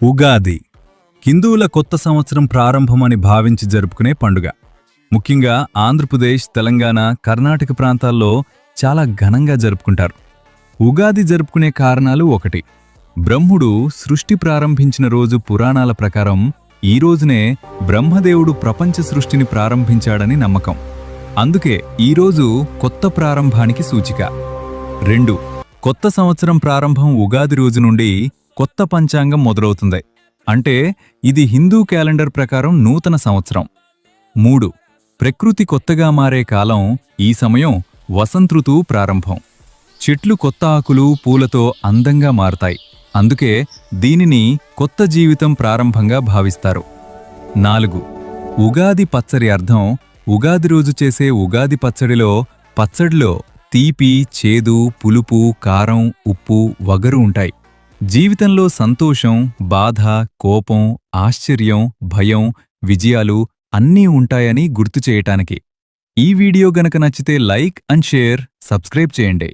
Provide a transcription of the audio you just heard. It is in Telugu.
ఉగాది హిందువుల కొత్త సంవత్సరం ప్రారంభమని భావించి జరుపుకునే పండుగ. ముఖ్యంగా ఆంధ్రప్రదేశ్, తెలంగాణ, కర్ణాటక ప్రాంతాల్లో చాలా ఘనంగా జరుపుకుంటారు. ఉగాది జరుపుకునే కారణాలు ఒకటి, బ్రహ్ముడు సృష్టి ప్రారంభించిన రోజు. పురాణాల ప్రకారం ఈ రోజునే బ్రహ్మదేవుడు ప్రపంచ సృష్టిని ప్రారంభించాడని నమ్మకం. అందుకే ఈరోజు కొత్త ప్రారంభానికి సూచిక. 2. కొత్త సంవత్సరం ప్రారంభం ఉగాది రోజు నుండి కొత్త పంచాంగం మొదలవుతుంది. అంటే ఇది హిందూ క్యాలెండర్ ప్రకారం నూతన సంవత్సరం. 3. ప్రకృతి కొత్తగా మారే కాలం. ఈ సమయం వసంతృతువు ప్రారంభం. చెట్లు కొత్త ఆకులు, పూలతో అందంగా మారతాయి. అందుకే దీనిని కొత్త జీవితం ప్రారంభంగా భావిస్తారు. 4. ఉగాది పచ్చడి అర్థం. ఉగాది రోజు చేసే ఉగాది పచ్చడిలో తీపి, చేదు, పులుపు, కారం, ఉప్పు, వగరు ఉంటాయి. జీవితంలో సంతోషం, బాధ, కోపం, ఆశ్చర్యం, భయం, విజయాలు అన్నీ ఉంటాయని గుర్తు చేయటానికి. ఈ వీడియో గనక నచ్చితే లైక్ అండ్ షేర్, సబ్స్క్రైబ్ చేయండి.